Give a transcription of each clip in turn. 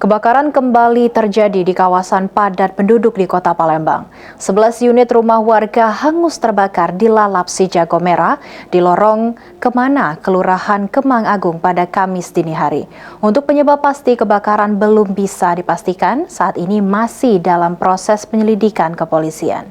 Kebakaran kembali terjadi di kawasan padat penduduk di Kota Palembang. 11 unit rumah warga hangus terbakar dilalap si jago merah di lorong Kemana, Kelurahan Kemang Agung pada Kamis dini hari. Untuk penyebab pasti kebakaran belum bisa dipastikan, saat ini masih dalam proses penyelidikan kepolisian.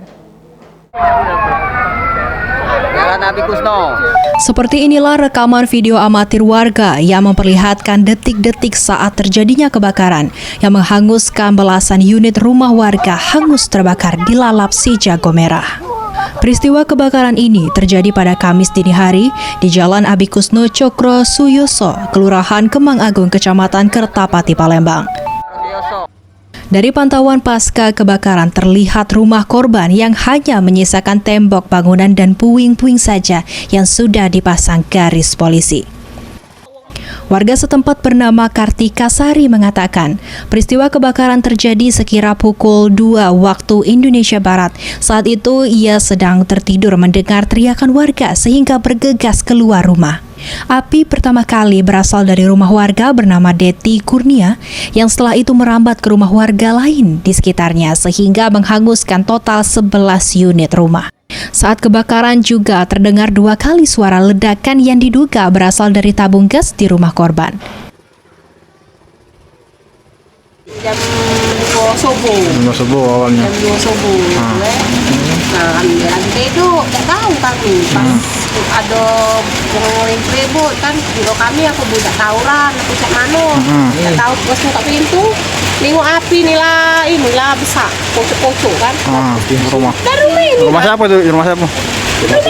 Seperti inilah rekaman video amatir warga yang memperlihatkan detik-detik saat terjadinya kebakaran yang menghanguskan belasan unit rumah warga hangus terbakar dilalap si jago merah. Peristiwa kebakaran ini terjadi pada Kamis dini hari di Jalan Abikusno Cokro Suyoso, Kelurahan Kemang Agung, Kecamatan Kertapati, Palembang. Dari pantauan pasca kebakaran terlihat rumah korban yang hanya menyisakan tembok bangunan dan puing-puing saja yang sudah dipasang garis polisi. Warga setempat bernama Kartika Sari mengatakan, peristiwa kebakaran terjadi sekira pukul 2 waktu Indonesia Barat. Saat itu ia sedang tertidur mendengar teriakan warga sehingga bergegas keluar rumah. Api pertama kali berasal dari rumah warga bernama Deti Kurnia yang setelah itu merambat ke rumah warga lain di sekitarnya sehingga menghanguskan total 11 unit rumah. Saat kebakaran juga terdengar 2 kali suara ledakan yang diduga berasal dari tabung gas di rumah korban. Jam 2 subuh. Jam 2 subuh awalnya. Jam 2 subuh. Nah, kami lagi tidur, tak tahu kami. Pas ada orang ribut kan, biro kami aku budak tawuran, aku cek mano. Tak tahu bos buka pintu, nengok api inilah besar, pocok-pocok kan. Rumah. Dari rumah ini. Rumah siapa itu? Rumah siapa? Rumah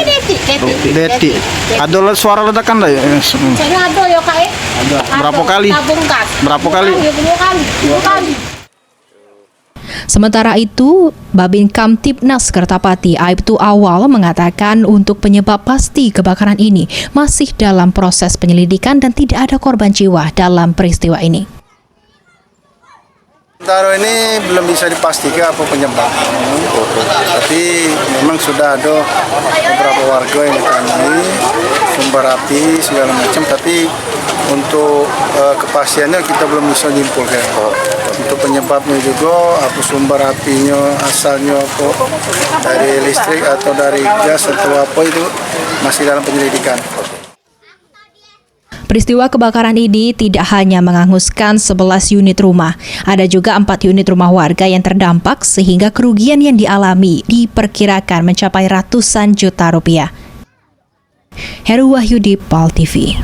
Deti. Ada suara ledakan dah ya? Kayaknya ada ya kak. Ada. Berapa kali? Tabung gas. Berapa kali? 2 kali. Sementara itu, Babin Kamtibnas Kertapati Aibtu Awal mengatakan untuk penyebab pasti kebakaran ini masih dalam proses penyelidikan dan tidak ada korban jiwa dalam peristiwa ini. Sementara ini belum bisa dipastikan apa penyebab, tapi memang sudah ada beberapa warga yang ditanyai sumber api segala macam, tapi untuk kepastiannya kita belum bisa nyimpulkan. Untuk penyebabnya juga, apa sumber apinya, asalnya apa, dari listrik atau dari gas atau apa, itu masih dalam penyelidikan. Peristiwa kebakaran ini tidak hanya menghanguskan 11 unit rumah, ada juga 4 unit rumah warga yang terdampak sehingga kerugian yang dialami diperkirakan mencapai ratusan juta rupiah. Heru Wahyudi, PAL TV.